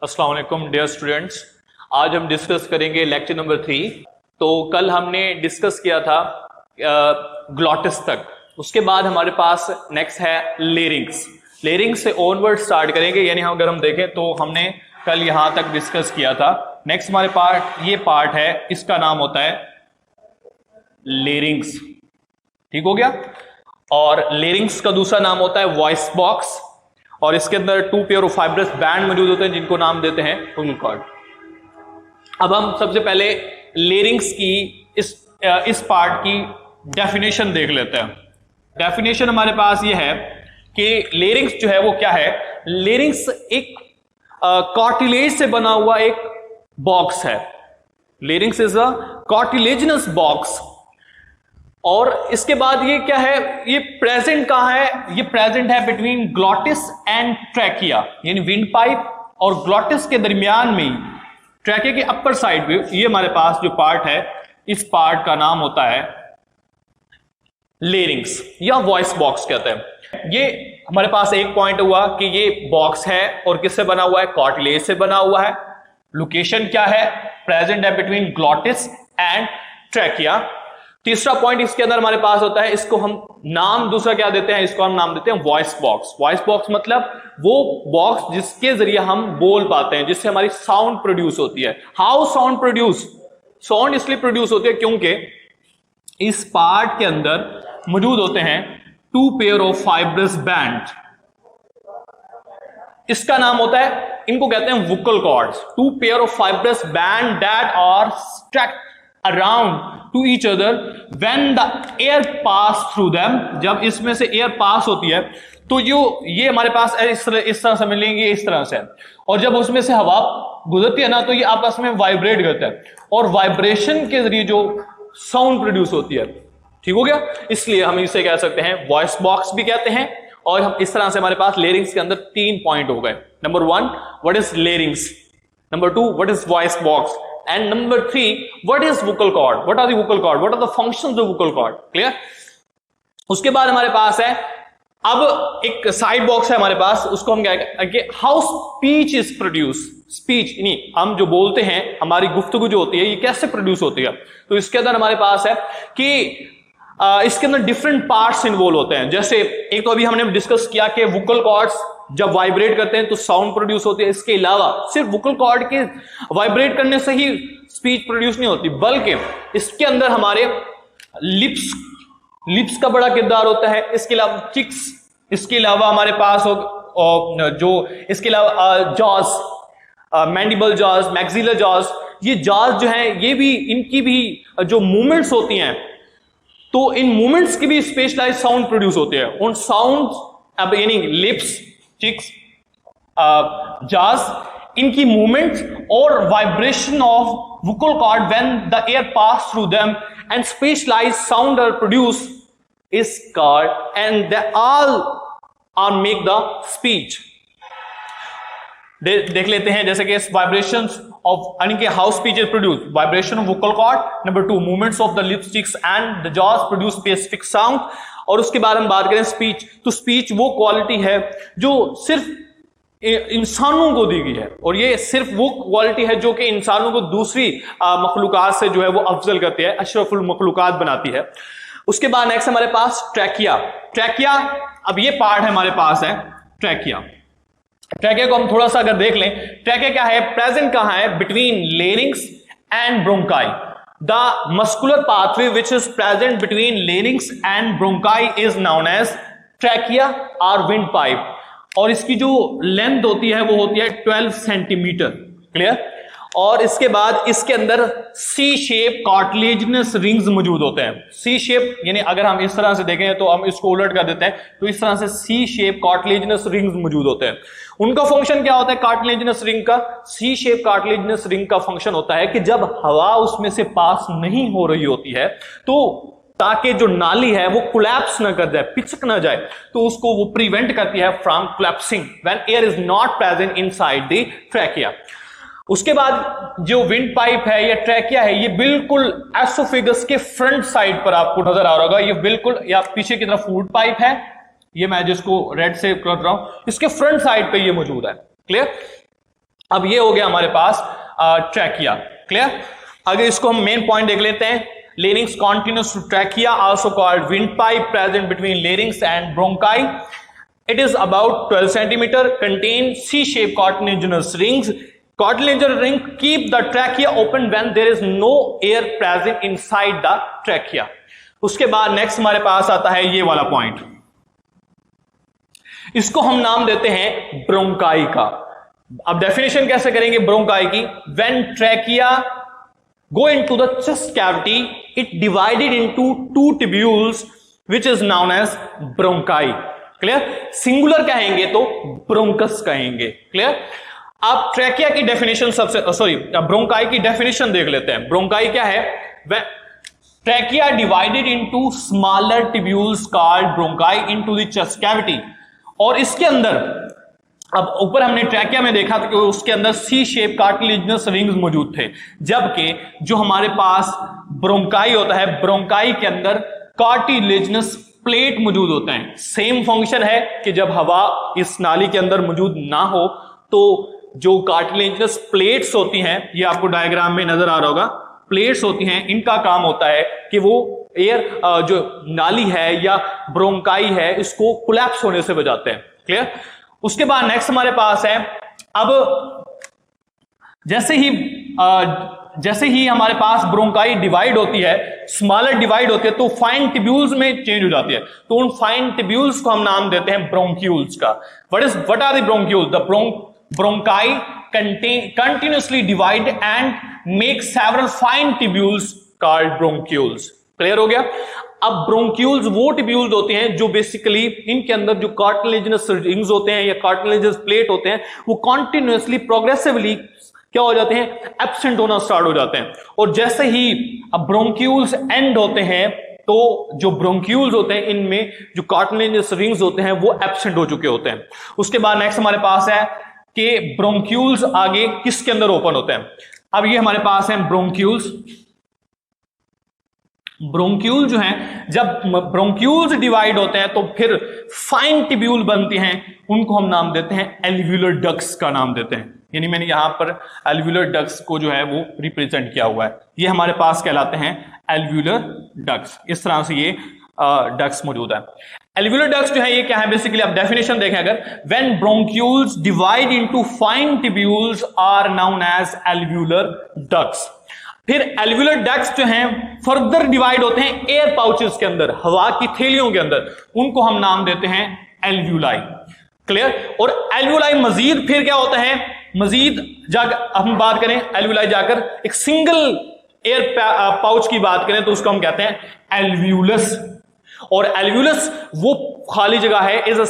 अस्सलाम वालेकुम dear students. आज हम डिस्कस करेंगे लेक्चर नंबर 3। तो कल हमने डिस्कस किया था ग्लॉटिस तक। उसके बाद हमारे पास नेक्स्ट है लेरिंग्स। लेरिंग्स से ऑनवर्ड स्टार्ट करेंगे, यानी अगर हम देखें तो हमने कल यहां तक डिस्कस किया था। नेक्स्ट हमारे ये पार्ट है, इसका नाम होता है लेरिंग्स। ठीक हो गया। और लेरिंग्स का दूसरा नाम होता है वॉइस बॉक्स, और इसके अंदर 2 पेयर ऑफ फाइब्रस बैंड मौजूद होते हैं जिनको नाम देते हैं वोकल कॉर्ड। अब हम सबसे पहले लेरिंग्स की इस पार्ट की डेफिनेशन देख लेते हैं। डेफिनेशन हमारे पास ये है कि लेरिंग्स जो है वो क्या है। लेरिंग्स एक कार्टिलेज से बना हुआ एक बॉक्स है। Larynx is a cartilaginous box. और इसके बाद ये क्या है, ये प्रेजेंट कहां है? ये प्रेजेंट है बिटवीन ग्लॉटिस एंड ट्रैकिया, यानी विंड पाइप और ग्लॉटिस के दरमियान में, ट्रैकिया के अपर साइड पे ये हमारे पास जो पार्ट है, इस पार्ट का नाम होता है लेरिंग्स या वॉइस बॉक्स कहते हैं। ये हमारे पास एक पॉइंट हुआ कि ये बॉक्स है और किससे बना हुआ है? कार्टिलेज से बना हुआ है। लोकेशन क्या है? प्रेजेंट है बिटवीन ग्लॉटिस एंड ट्रैकिया। तीसरा पॉइंट इसके अंदर हमारे पास होता है, इसको हम नाम दूसरा क्या देते हैं? इसको हम नाम देते हैं वॉइस बॉक्स। वॉइस बॉक्स मतलब वो बॉक्स जिसके जरिए हम बोल पाते हैं, जिससे हमारी साउंड प्रोड्यूस होती है। How sound produce? साउंड इसलिए प्रोड्यूस होती है क्योंकि इस पार्ट के अंदर मौजूद होते हैं 2 पेयर ऑफ फाइब्रस बैंड। इसका नाम होता है, इनको कहते हैं vocal cords. 2 pair of fibrous band that are stretched around to each other when the air pass through them। जब इसमें से एयर पास होती है तो ये हमारे पास इस तरह से मिलेंगे, इस तरह से। और जब उसमें से हवा गुजरती है ना, तो ये आपस में वाइब्रेट करता है और वाइब्रेशन के जरिए जो साउंड प्रोड्यूस होती है। ठीक हो गया। इसलिए हम इसे कह सकते हैं वॉइस बॉक्स भी कहते हैं। और हम इस तरह से हमारे पास लेरिंग्स के अंदर 3 पॉइंट हो गए। Number 1, what is larynx? Number 2, what is voice box? And number 3, what is vocal cord? What are the vocal cord? What are the functions of vocal cord? Clear? उसके बाद हमारे पास है, अब एक साइड बॉक्स है हमारे पास, उसको हम क्या कहते हैं? How speech is produce. Speech नहीं, हम जो बोलते हैं, हमारी गुफ्तगू जो होती है, ये कैसे प्रोड्यूस होती है? तो इसके अंदर हमारे पास है कि इसके अंदर डिफरेंट पार्ट्स इन्वॉल्व होते हैं। जैसे एक तो अभी हमने डिस्कस किया कि वोकल कॉर्ड्स जब वाइब्रेट करते हैं तो साउंड प्रोड्यूस होती है। इसके अलावा सिर्फ वोकल कॉर्ड के वाइब्रेट करने से ही स्पीच प्रोड्यूस नहीं होती, बल्कि इसके अंदर हमारे लिप्स का बड़ा किरदार होता है। इसके अलावा चिक्स, इसके अलावा हमारे पास इसके अलावा जॉज, मैंडिबल जॉज, मैक्सिलर जॉज, ये जॉज जो है, ये भी, इनकी भी जो मूवमेंट्स होती हैं, तो इन मूवमेंट्स की भी स्पेशलाइज्ड साउंड प्रोड्यूस होते हैं। उन साउंड, अब यानी लिप्स, चिक्स, जॉज, इनकी मूवमेंट और vibration of vocal cord when the air pass through them and specialised sound are produce is called, and they all are make the speech. देख लेते हैं, जैसे कि वाइब्रेशंस ऑफ, यानी कि how speech is produce, vibration of vocal cord. Number 2, movements of the lips, cheeks and the jaws produce specific sound. और उसके बाद हम बात करें स्पीच, तो स्पीच वो क्वालिटी है जो सिर्फ इंसानों को दी गई है, और ये सिर्फ वो क्वालिटी है जो कि इंसानों को दूसरी मखलूकात से जो है वो अफजल करती है, अशरफुल मखलूकात बनाती है। उसके बाद नेक्स्ट हमारे पास ट्रैकिया। ट्रैकिया, अब ये पार्ट है हमारे पास है ट्रैकिया। ट्रैकिया को हम थोड़ा सा अगर देख लें, ट्रैकिया क्या है, प्रेजेंट कहां है? Between larynx and bronchi. The muscular pathway which is present between larynx and bronchi is known as trachea or windpipe, और इसकी जो लेंथ होती है वो होती है 12 सेंटीमीटर। क्लियर? और इसके बाद इसके अंदर सी शेप कार्टिलेजिनस रिंग्स मौजूद होते हैं। सी शेप यानी अगर हम इस तरह से देखें तो हम इसको उलट कर देते हैं, तो इस तरह से सी शेप कार्टिलेजिनस रिंग्स मौजूद होते हैं। उनका फंक्शन क्या होता है? कार्टिलेजिनस रिंग का, सी शेप कार्टिलेजिनस रिंग का फंक्शन होता है कि जब हवा उसमें से पास नहीं हो रही होती है, तो ताकि जो नाली है वो कोलैप्स ना कर जाए, पिचक ना जाए, तो उसको वो प्रिवेंट करती है from collapsing when air is not present inside the trachea. उसके बाद जो विंड पाइप है या ट्रैकिया है, ये बिल्कुल एसोफेगस के फ्रंट साइड पर आपको नजर आ रहा होगा। ये बिल्कुल, या पीछे की तरफ फूड पाइप है, ये मैं जिसको रेड से कर रहा हूं, इसके फ्रंट साइड पे ये मौजूद है। क्लियर? अब ये हो गया हमारे पास ट्रैकिया। क्लियर? अगर इसको हम मेन पॉइंट देख लेते हैं, larynx continuous to trachea, also called windpipe, present between larynx and bronchi. It is about 12 centimeter, contain C-shaped cartilaginous rings. Cartilaginous ring keep the trachea open when there is no air present inside the trachea. उसके बाद next हमारे पास आता है ये वाला point, इसको हम नाम देते हैं ब्रोंकाई का। अब डेफिनेशन कैसे करेंगे ब्रोंकाई की? When trachea go into the chest cavity, it divided into two tubules which is known as bronchi. Clear? Singular कहेंगे तो ब्रोंकस कहेंगे। क्लियर? आप ट्रैकिया की डेफिनेशन ब्रोंकाई की डेफिनेशन देख लेते हैं। ब्रोंकाई क्या है? Trachea divided into smaller tubules called bronchi into the chest cavity. और इसके अंदर, अब ऊपर हमने ट्रैकिया में देखा था कि उसके अंदर सी शेप कार्टिलेजिनस रिंग्स मौजूद थे, जबकि जो हमारे पास ब्रोंकाई होता है, ब्रोंकाई के अंदर कार्टिलेजिनस प्लेट मौजूद होते हैं। सेम फंक्शन है कि जब हवा इस नाली के अंदर मौजूद ना हो तो जो कार्टिलेजिनस प्लेट्स होती हैं, ये आपको डायग्राम में नजर आ रहा होगा, प्लेट्स होती हैं, इनका काम होता है कि वो एयर जो नाली है या ब्रोंकाई है इसको कोलैप्स होने से बचाते हैं। क्लियर? उसके बाद नेक्स्ट हमारे पास है, अब जैसे ही हमारे पास ब्रोंकाई डिवाइड होती है, स्मॉलर डिवाइड होती है, तो फाइन ट्यूब्यूल्स में चेंज हो जाती है। तो उन फाइन ट्यूब्यूल्स को हम नाम देते हैं ब्रोंक्यूल्स का। What are the bronchioles? The bronchi continuously divide and make several fine tubules called bronchioles. Clear हो गया? अब ब्रोंक्यूल्स वो ट्यूब्यूल्स होते हैं जो बेसिकली इनके अंदर जो कार्टिलेजिनस रिंग्स होते हैं या कार्टिलेजिनस प्लेट होते हैं वो कॉन्टिन्यूअसली प्रोग्रेसिवली क्या हो जाते हैं? एब्सेंट होना स्टार्ट हो जाते हैं। और जैसे ही अब ब्रोंक्यूल्स एंड होते हैं तो जो ब्रोंक्यूल्स होते हैं इनमें जो कार्टिलेजिनस रिंग्स होते हैं वो एब्सेंट हो चुके होते हैं। उसके बाद नेक्स्ट हमारे पास है कि ब्रोंक्यूल्स आगे किसके अंदर ओपन होते हैं। अब ये हमारे पास है ब्रोंक्यूल्स। ब्रोंक्यूल जो हैं, जब ब्रोंक्यूल्स डिवाइड होते हैं तो फिर फाइन ट्यूब्यूल बनती हैं, उनको हम नाम देते हैं एल्व्यूलर डक्ट्स का नाम देते हैं। यानी मैंने यहां पर एल्व्यूलर डक्ट्स को जो है वो रिप्रेजेंट किया हुआ है, ये हमारे पास कहलाते हैं एल्व्यूलर डक्ट्स। इस तरह से ये डक्ट्स मौजूद है। एल्व्यूलर डक्ट्स जो है ये क्या है? बेसिकली आप डेफिनेशन देखें अगर, when bronchioles divide into fine tubules are known as alveolar ducts. फिर एल्व्यूलर डक्ट्स जो हैं फर्दर डिवाइड होते हैं एयर पाउचेस के अंदर, हवा की थैलियों के अंदर, उनको हम नाम देते हैं एल्व्यूलाई। क्लियर? और एल्व्यूलाई मजीद फिर क्या होता है, मजीद जाकर हम बात करें एल्व्यूलाई जाकर एक सिंगल एयर पाउच की बात करें तो उसको हम कहते हैं एल्व्यूलस। और एल्व्यूलस वो खाली जगह है, is a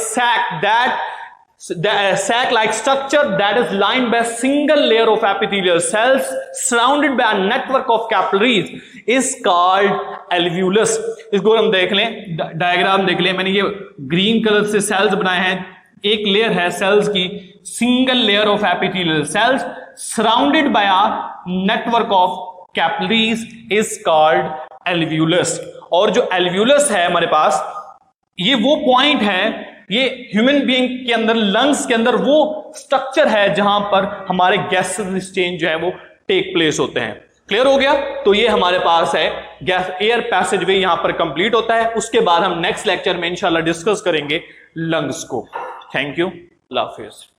sac like structure that is lined by a single layer of epithelial cells surrounded by a network of capillaries is called alveolus। इसको हम देख लें, डायग्राम देख लें, मैंने ये ग्रीन कलर से सेल्स बनाए हैं, एक लेयर है सेल्स की, single layer of epithelial cells surrounded by a network of capillaries is called alveolus. और जो एल्व्यूलस है हमारे पास, ये वो पॉइंट है, ये ह्यूमन बीइंग के अंदर, लंग्स के अंदर वो स्ट्रक्चर है जहां पर हमारे गैसेस एक्सचेंज जो है वो टेक प्लेस होते हैं। क्लियर हो गया? तो ये हमारे पास है गैस एयर पैसेजवे यहां पर कंप्लीट होता है। उसके बाद हम नेक्स्ट लेक्चर में इंशाल्लाह डिस्कस करेंगे लंग्स को। Thank you, Allah Hafiz.